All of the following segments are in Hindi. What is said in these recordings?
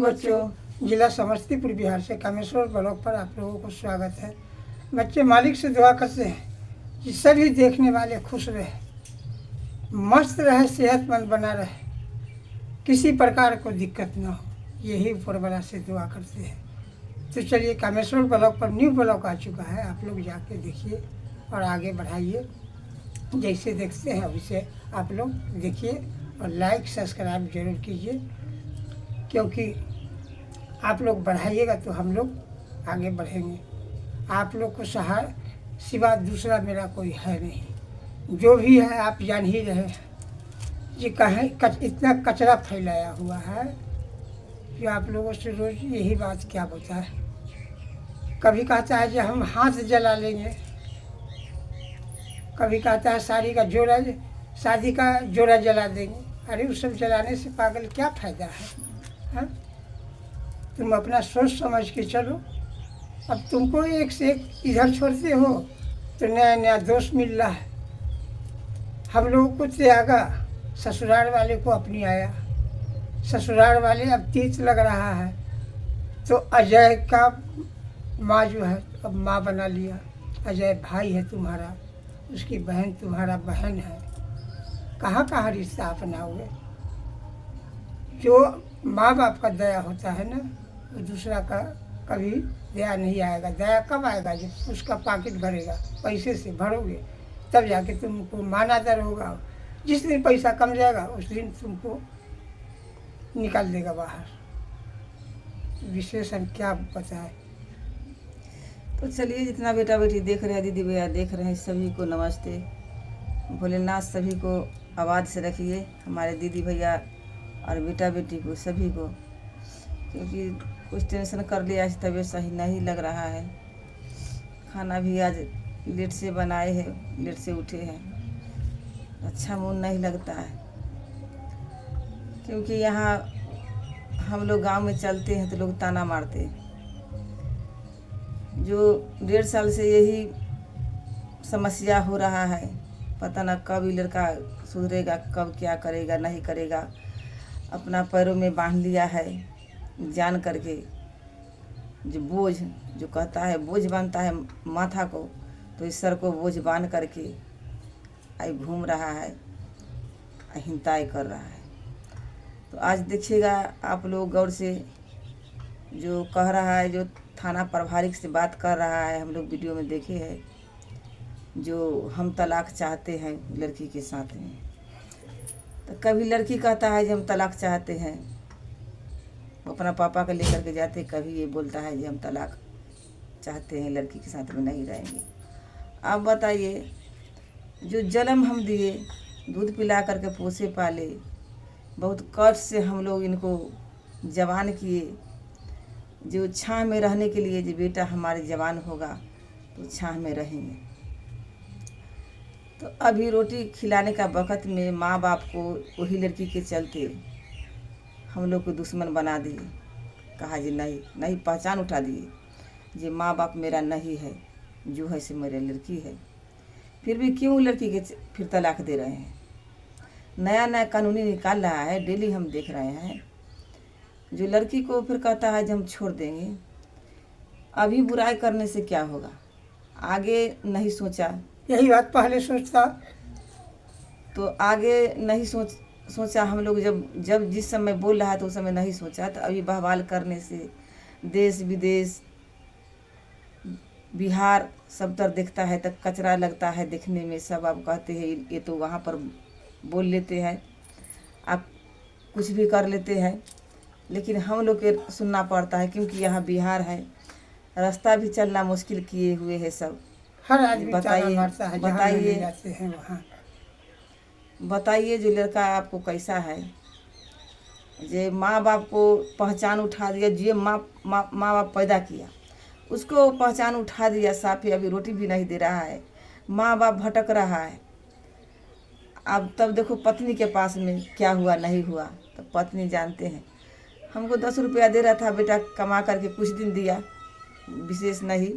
बच्चों, जिला समस्तीपुर बिहार से कामेश्वर ब्लॉक पर आप लोगों को स्वागत है। बच्चे, मालिक से दुआ करते हैं कि सभी देखने वाले खुश रहे, मस्त रहे, सेहतमंद बना रहे, किसी प्रकार को दिक्कत ना हो, यही ऊपर वाला से दुआ करते हैं। तो चलिए, कामेश्वर ब्लॉक पर न्यू ब्लॉक आ चुका है, आप लोग जाके देखिए और आगे बढ़ाइए। जैसे देखते हैं वैसे आप लोग देखिए और लाइक सब्सक्राइब जरूर कीजिए, क्योंकि आप लोग बढ़ाइएगा तो हम लोग आगे बढ़ेंगे। आप लोग को सहारा सिवा दूसरा मेरा कोई है नहीं। जो भी है आप जान ही रहे हैं, ये कहीं इतना कचरा फैलाया हुआ है कि आप लोगों से रोज़ यही बात क्या होता है। कभी कहता है कि हम हाथ जला लेंगे, कभी कहता है शादी का जोड़ा जला देंगे। अरे उस सब जलाने से पागल क्या फ़ायदा है, हाँ? तुम अपना सोच समझ के चलो। अब तुमको एक से एक इधर छोड़ते हो तो नया नया दोस्त मिल रहा है। हम लोगों को त्यागा, ससुराल वाले को अपनी आया, ससुराल वाले अब तीत लग रहा है तो अजय का माँ जो है अब माँ बना लिया। अजय भाई है तुम्हारा, उसकी बहन तुम्हारा बहन है। कहाँ कहाँ रिश्ता अपनाओगे। जो माँ बाप का दया होता है ना, वो दूसरा का कभी दया नहीं आएगा। दया कब आएगा? जब उसका पॉकेट भरेगा, पैसे से भरोगे तब जाके तुमको मानादर होगा। जिस दिन पैसा कम जाएगा उस दिन तुमको निकाल देगा बाहर। विशेषण क्या बताए। तो चलिए, जितना बेटा बेटी देख रहे हैं, दीदी भैया देख रहे हैं, सभी को नमस्ते। भोलेनाथ सभी को आबाद से रखिए, हमारे दीदी भैया और बेटा बेटी को सभी को, क्योंकि कुछ टेंशन कर लिया, आज तबीयत सही नहीं लग रहा है। खाना भी आज लेट से बनाए हैं, लेट से उठे हैं, अच्छा मूड नहीं लगता है। क्योंकि यहाँ हम लोग गांव में चलते हैं तो लोग ताना मारते हैं। जो 1.5 साल से यही समस्या हो रहा है, पता ना कब ये लड़का सुधरेगा, कब क्या करेगा नहीं करेगा। अपना पैरों में बांध लिया है जान करके। जो बोझ जो कहता है बोझ बांधता है माथा को, तो इस सर को बोझ बांध करके आई घूम रहा है, हिंताई कर रहा है। तो आज देखिएगा आप लोग गौर से, जो कह रहा है, जो थाना प्रभारी से बात कर रहा है, हम लोग वीडियो में देखे हैं, जो हम तलाक चाहते हैं लड़की के साथ में। तो कभी लड़की कहता है कि हम तलाक चाहते हैं, वो अपना पापा को लेकर के जाते, कभी ये बोलता है कि हम तलाक चाहते हैं, लड़की के साथ में नहीं रहेंगे। आप बताइए, जो जन्म हम दिए, दूध पिला करके पोसे पाले, बहुत कष्ट से हम लोग इनको जवान किए, जो छाँव में रहने के लिए, जो बेटा हमारे जवान होगा तो छाँव में रहेंगे। तो अभी रोटी खिलाने का वक़्त में माँ बाप को वही लड़की के चलते हम लोग को दुश्मन बना दिए। कहा जी नहीं पहचान उठा दिए, जी माँ बाप मेरा नहीं है, जो है से मेरी लड़की है। फिर भी क्यों लड़की के फिर तलाक दे रहे हैं। नया नया कानूनी निकाल रहा है, डेली हम देख रहे हैं। जो लड़की को फिर कहता है कि हम छोड़ देंगे। अभी बुराई करने से क्या होगा, आगे नहीं सोचा। यही बात पहले सोचता तो आगे नहीं सोचा हम लोग। जब जिस समय बोल रहा है तो उस समय नहीं सोचा। तो अभी बहवाल करने से देश विदेश बिहार सब तरफ देखता है तो कचरा लगता है देखने में। सब आप कहते हैं ये तो वहाँ पर बोल लेते हैं, आप कुछ भी कर लेते हैं, लेकिन हम लोग के सुनना पड़ता है, क्योंकि यहाँ बिहार है, रास्ता भी चलना मुश्किल किए हुए है सब। हर आदमी ताना मारता है, जहाँ ले जाते हैं वहाँ। बताइए, जो लड़का आपको कैसा है, जो माँ बाप को पहचान उठा दिया, जो माँ बाप पैदा किया उसको पहचान उठा दिया, साफी अभी रोटी भी नहीं दे रहा है, माँ बाप भटक रहा है। अब तब देखो पत्नी के पास में क्या हुआ नहीं हुआ। तो पत्नी जानते हैं, हमको 10 रुपया दे रहा था बेटा, कमा करके कुछ दिन दिया, विशेष नहीं।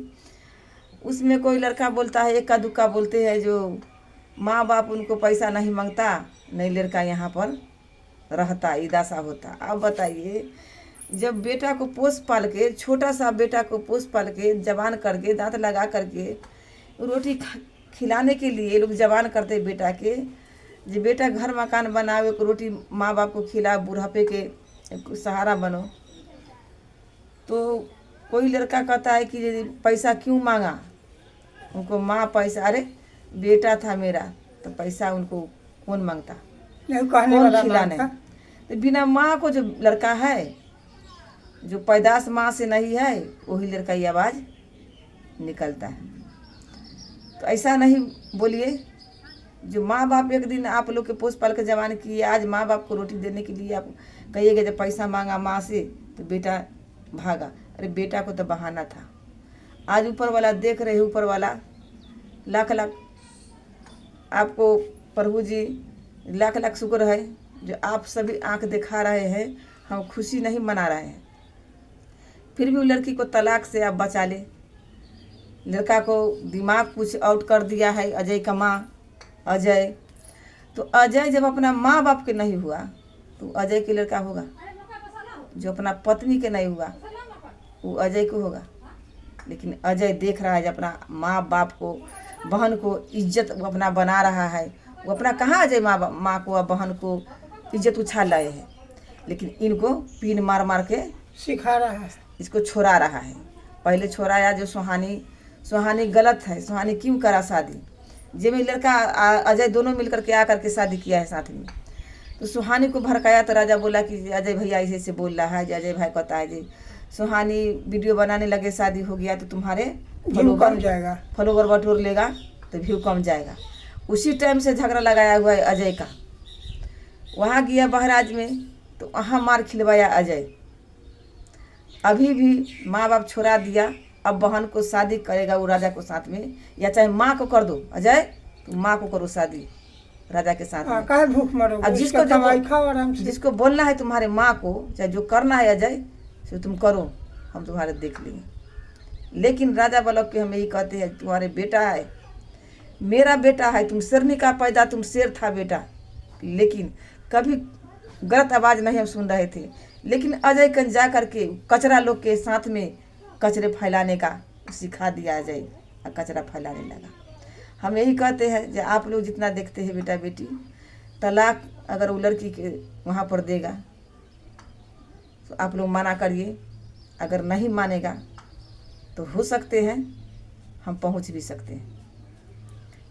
उसमें कोई लड़का बोलता है, इक्का दुक्का बोलते हैं, जो माँ बाप उनको पैसा नहीं मांगता, नहीं लड़का यहाँ पर रहता, ईदासा होता। अब बताइए, जब बेटा को पोस पाल के, छोटा सा बेटा को पोस पाल के जवान करके दांत लगा करके रोटी खिलाने के लिए लोग जवान करते बेटा के, जो बेटा घर मकान बनावे को रोटी माँ बाप को खिला, बुढ़ापे के सहारा बनो। तो कोई लड़का कहता है कि पैसा क्यों मांगा, उनको माँ पैसा, अरे बेटा था मेरा तो पैसा उनको कौन मांगता, नहीं कहने कौन वाला खिलाने। मांगता। तो बिना माँ को जो लड़का है, जो पैदाश माँ से नहीं है, वही लड़का की आवाज़ निकलता है। तो ऐसा नहीं बोलिए। जो माँ बाप एक दिन आप लोग के पोस पाल के जवान किए, आज माँ बाप को रोटी देने के लिए आप कहिएगा जब पैसा मांगा माँ से तो बेटा भागा। अरे बेटा को तो बहाना था। आज ऊपर वाला देख रहे, ऊपर वाला लाख लाख आपको, प्रभु जी लाख लाख शुक्र है जो आप सभी आंख दिखा रहे हैं, हम खुशी नहीं मना रहे हैं। फिर भी वो लड़की को तलाक से आप बचा ले। लड़का को दिमाग कुछ आउट कर दिया है अजय का माँ, अजय। तो अजय जब अपना माँ बाप के नहीं हुआ तो अजय के लड़का होगा, जो अपना पत्नी के नहीं हुआ वो अजय को होगा। लेकिन अजय देख रहा है जब अपना माँ बाप को, बहन को इज्जत वो अपना बना रहा है। वो अपना कहाँ अजय माँ को और बहन को इज्जत उछाल रहे हैं, लेकिन इनको पीन मार मार के सिखा रहा है, इसको छोड़ा रहा है। पहले छोड़ाया जो सुहानी गलत है। सुहानी क्यों करा शादी, जे में लड़का अजय दोनों मिलकर के आकर के शादी किया है साथ में। तो सुहानी को भड़काया तो राजा बोला कि अजय भैया ऐसे ऐसे बोल रहा है। अजय भाई कहता है जी सुहानी वीडियो बनाने लगे, शादी हो गया तो तुम्हारे व्यू कम जाएगा, फॉलोवर बटोर लेगा तो व्यू कम जाएगा। उसी टाइम से झगड़ा लगाया हुआ है अजय का। वहाँ गया बहराज में तो वहाँ मार खिलवाया अजय। अभी भी माँ बाप छोड़ा दिया, अब बहन को शादी करेगा वो राजा को साथ में, या चाहे माँ को कर दो अजय, तो माँ को करो शादी राजा के साथ में। काहे भूख मरोगे, अब जिसको इसका कमाई खाओ आराम से। जिसको बोलना है तुम्हारे माँ को, चाहे जो करना है अजय सो तुम करो, हम तुम्हारे देख लेंगे। लेकिन राजा बालक के हम यही कहते हैं, तुम्हारे बेटा है, मेरा बेटा है, तुम शेरनी का पैदा, तुम शेर था बेटा। लेकिन कभी गलत आवाज़ नहीं हम सुन रहे थे। लेकिन अजय कन जा करके कचरा लोग के साथ में कचरे फैलाने का सिखा दिया अजय, और कचरा फैलाने लगा। हम यही कहते हैं जो आप लोग जितना देखते हैं बेटा बेटी, तलाक अगर वो लड़की के वहाँ पर देगा तो आप लोग मना करिए। अगर नहीं मानेगा तो हो सकते हैं हम पहुँच भी सकते हैं,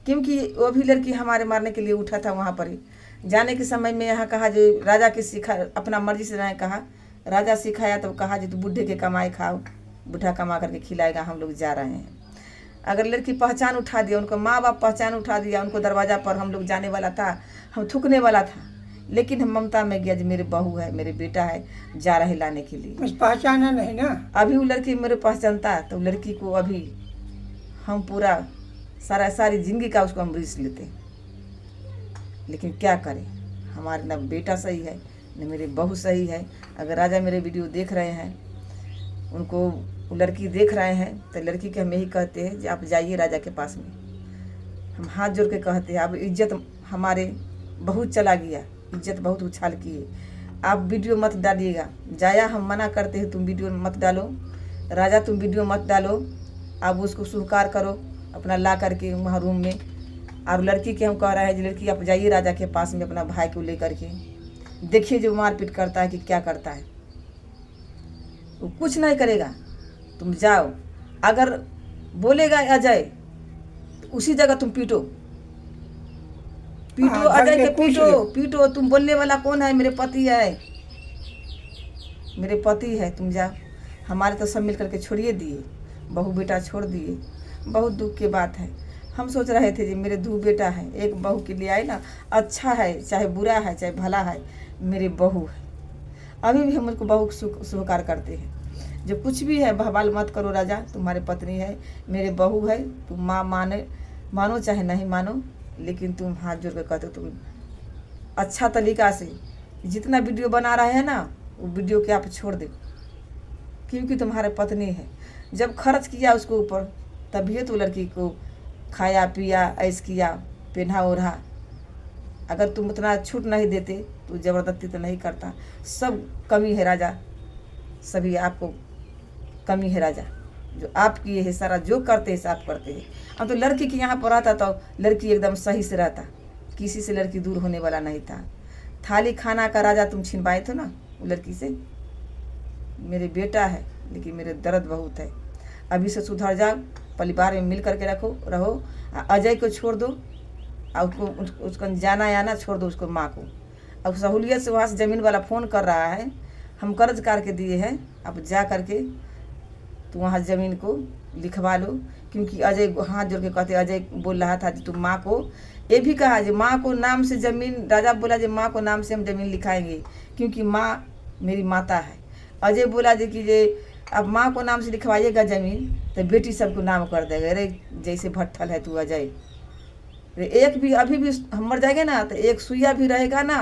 क्योंकि वो भी लड़की हमारे मारने के लिए उठा था। वहाँ पर ही जाने के समय में यहाँ कहा जो राजा के सिखा, अपना मर्जी से नहीं कहा, राजा सिखाया तो कहा जो तू बुढ़े के कमाई खाओ, बुढ़ा कमा करके खिलाएगा, हम लोग जा रहे हैं। अगर लड़की पहचान उठा दिया, उनको माँ बाप पहचान उठा दिया, उनको दरवाज़ा पर हम लोग जाने वाला था, हम थूकने वाला था, लेकिन हम ममता में गया जो मेरे बहू है, मेरे बेटा है, जा रहे लाने के लिए। बस पहचाना नहीं ना। अभी वो लड़की मेरे पहचानता तो लड़की को अभी हम पूरा सारी जिंदगी का उसको हम रिस्क लेते। लेकिन क्या करें, हमारे ना बेटा सही है न मेरे बहू सही है। अगर राजा मेरे वीडियो देख रहे हैं, उनको वो लड़की देख रहे हैं, तो लड़की के हम यही कहते हैं कि आप जाइए राजा के पास में। हम हाथ जोड़ के कहते हैं, अब इज्जत हमारे बहुत चला गया, इज्जत बहुत उछाल की है, आप वीडियो मत डालिएगा। जाया हम मना करते हैं, तुम वीडियो मत डालो, राजा तुम वीडियो मत डालो, आप उसको स्वीकार करो अपना ला करके वहाँ रूम में। और लड़की के हम कह रहे हैं कि लड़की आप जाइए राजा के पास में अपना भाई को लेकर के, देखिए जो मारपीट करता है कि क्या करता है। वो कुछ नहीं करेगा, तुम जाओ। अगर बोलेगा अजय तो उसी जगह तुम पीटो, पीटो अजय के, पीटो। तुम बोलने वाला कौन है? मेरे पति है, मेरे पति है, तुम जाओ। हमारे तो सब मिल करके छोड़िए दिए, बहू बेटा छोड़ दिए। बहुत दुख की बात है। हम सोच रहे थे कि मेरे दो बेटा है, एक बहू के लिए आए ना, अच्छा है चाहे बुरा है चाहे भला है, मेरे बहू है। अभी भी हम उनको बहू स्वीकार करते हैं। जो कुछ भी है बहवाल मत करो राजा, तुम्हारे पत्नी है, मेरे बहू है, तुम माँ मानो चाहे नहीं मानो, लेकिन तुम हाथ जोड़ कर कहते हो, तुम अच्छा तरीका से जितना वीडियो बना रहे हैं ना, वो वीडियो के आप छोड़ दो, क्योंकि तुम्हारे पत्नी है। जब खर्च किया उसके ऊपर, तभी तो लड़की को खाया पिया, ऐश किया, पहना ओढ़ा। अगर तुम उतना छूट नहीं देते तो ज़बरदस्ती तो नहीं करता। सब कमी है राजा, सभी आपको कमी है राजा, जो आपकी ये है सारा जो करते हैं सब करते हैं। अब तो लड़की के यहाँ पर आता तो लड़की एकदम सही से रहता, किसी से लड़की दूर होने वाला नहीं था। थाली खाना का राजा तुम छिनवाए थे ना वो लड़की से। मेरे बेटा है लेकिन मेरे दर्द बहुत है, अभी से सुधर जाओ, परिवार में मिल करके रहो। अजय को छोड़ दो और उसको जाना आना छोड़ दो उसको माँ को। अब सहूलियत से वहाँ से ज़मीन वाला फ़ोन कर रहा है, हम कर्ज करके दिए हैं, अब जा करके तो वहाँ ज़मीन को लिखवा लो। क्योंकि अजय हाथ जोड़ के कहते, अजय बोल रहा था कि तुम माँ को ये भी कहा जो माँ को नाम से ज़मीन, राजा बोला जो माँ को नाम से हम ज़मीन लिखाएंगे क्योंकि माँ मेरी माता है। अजय बोला जी कि जे अब माँ को नाम से लिखवाइएगा ज़मीन तो बेटी सबको नाम कर देगा। अरे जैसे भट्ठल है तू अजय, एक भी अभी भी हम मर जाएंगे ना तो एक सुइया भी रहेगा ना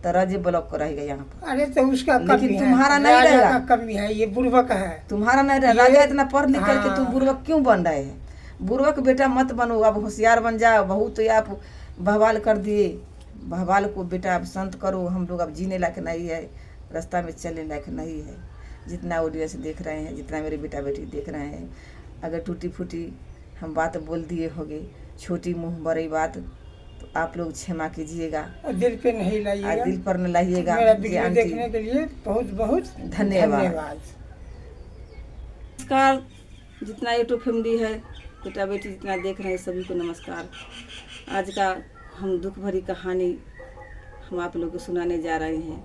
तो राजे ब्लॉक का रहेगा यहाँ पर। अरे तो उसका लेकिन कमी है, तुम्हारा नहीं राजा रहेगा। का कमी है, ये बुर्बक है। तुम्हारा नहीं रहेगा। राजा इतना पढ़ लिख करके तुम हाँ। बुर्बक क्यों बन रहे हैं? बुर्बक बेटा मत बनो, अब होशियार बन जाओ। बहुत तो आप बहवाल कर दिए, बहवाल को बेटा अब संत करो। हम लोग अब जीने लायक नहीं है, रास्ता में चलने लायक नहीं है। जितना ऑडियंस देख रहे हैं, जितना मेरे बेटा बेटी देख रहे हैं, अगर टूटी फूटी हम बात बोल दिए होंगे, छोटी मुँह बड़ी बात, तो आप लोग क्षमा कीजिएगा और दिल पे नहीं और लाइएगा। दिल पर न लाइएगा। मेरा जी वीडियो आंटी, देखने के लिए बहुत बहुत धन्यवाद। नमस्कार, जितना यूट्यूब फैमिली है, बेटा बेटी जितना देख रहे हैं सभी को नमस्कार। आज का हम दुख भरी कहानी हम आप लोग को सुनाने जा रहे हैं।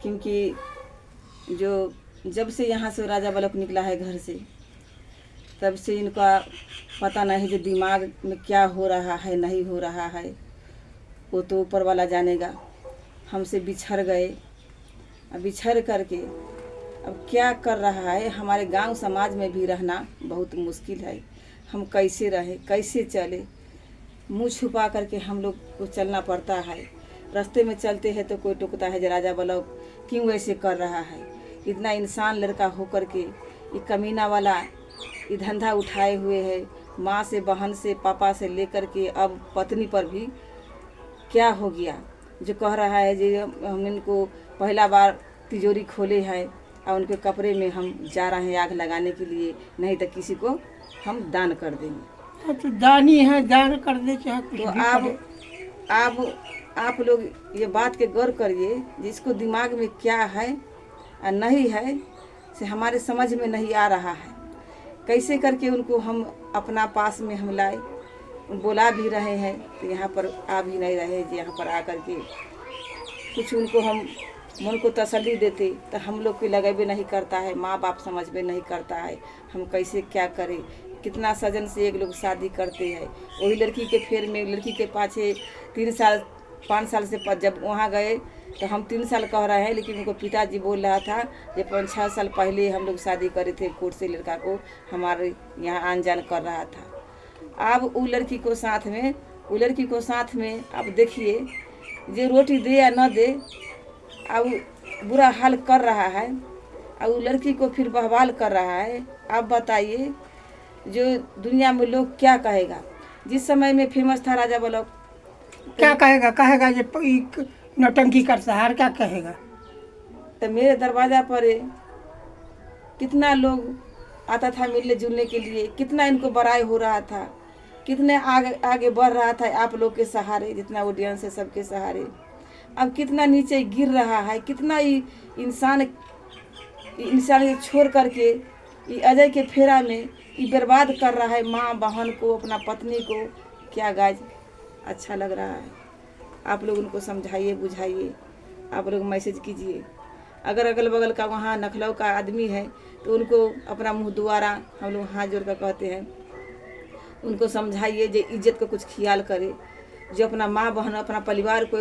क्योंकि जो जब से यहाँ से राजा बालक निकला है घर से, तब से इनका पता नहीं जो दिमाग में क्या हो रहा है नहीं हो रहा है, वो तो ऊपर वाला जानेगा। हमसे बिछड़ गए, अब बिछड़ करके अब क्या कर रहा है। हमारे गांव समाज में भी रहना बहुत मुश्किल है। हम कैसे रहें, कैसे चले, मुंह छुपा करके हम लोग को चलना पड़ता है। रास्ते में चलते हैं तो कोई टोकता है जो राजा बालक क्यों ऐसे कर रहा है। इतना इंसान लड़का होकर के ये कमीना वाला ये धंधा उठाए हुए है, माँ से बहन से पापा से लेकर के अब पत्नी पर भी क्या हो गया। जो कह रहा है जी हम इनको पहला बार तिजोरी खोले हैं और उनके कपड़े में हम जा रहे हैं आग लगाने के लिए, नहीं तो किसी को हम दान कर देंगे। तो दानी है, दान कर दे चाहे कुछ तो भी करे। आप लोग ये बात के गौर करिए, जिसको दिमाग में क्या है और नहीं है से हमारे समझ में नहीं आ रहा है। कैसे करके उनको हम अपना पास में हम लाए, बोला भी रहे हैं तो यहाँ पर आ भी नहीं रहे। यहाँ पर आकर के कुछ उनको हम मन को तसल्ली देते तो हम लोग को लगे भी नहीं करता है, माँ बाप समझ में नहीं करता है, हम कैसे क्या करें। कितना सजन से एक लोग शादी करते हैं, वही लड़की के फेर में, लड़की के पाछे 3 साल 5 साल से जब वहाँ गए तो हम 3 साल कह रहे हैं, लेकिन उनको पिताजी बोल रहा था कि 5-6 साल पहले हम लोग शादी करे थे, कोर्ट से लड़का को हमारे यहाँ आन जान कर रहा था। अब वो लड़की को साथ में अब देखिए जो रोटी दे या न दे, अब बुरा हाल कर रहा है, अब वो लड़की को फिर बहवाल कर रहा है। आप बताइए जो दुनिया में लोग क्या कहेगा। जिस समय में फेमस था राजा बालक, क्या कहेगा जो नौटंकी करता है, क्या कहेगा। तो मेरे दरवाज़ा पर कितना लोग आता था मिलने जुलने के लिए, कितना इनको बड़ाई हो रहा था, कितने आगे बढ़ रहा था आप लोग के सहारे, जितना ऑडियंस है सबके सहारे। अब कितना नीचे गिर रहा है, कितना ही इंसान छोड़ करके ये अजय के फेरा में ये बर्बाद कर रहा है माँ बहन को, अपना पत्नी को। क्या गाज अच्छा लग रहा है। आप लोग उनको समझाइए बुझाइए, आप लोग मैसेज कीजिए। अगर अगल बगल का वहाँ नखलऊ का आदमी है तो उनको अपना मुँह द्वारा हम लोग हाथ जोड़ कर कहते हैं, उनको समझाइए जो इज्जत का कुछ ख्याल करे। जो अपना माँ बहन अपना परिवार को,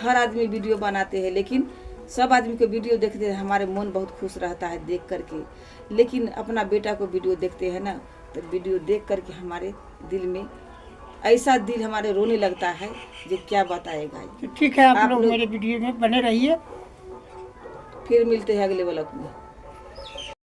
हर आदमी वीडियो बनाते हैं, लेकिन सब आदमी को वीडियो देखते हैं, हमारे मन बहुत खुश रहता है देख करके। लेकिन अपना बेटा को वीडियो देखते हैं ना, तो वीडियो देख करके हमारे दिल में ऐसा दिल हमारे रोने लगता है जो क्या बताएगा। तो ठीक है, आप लोग मेरे वीडियो में बने रहिए। फिर मिलते हैं अगले व्लॉग में।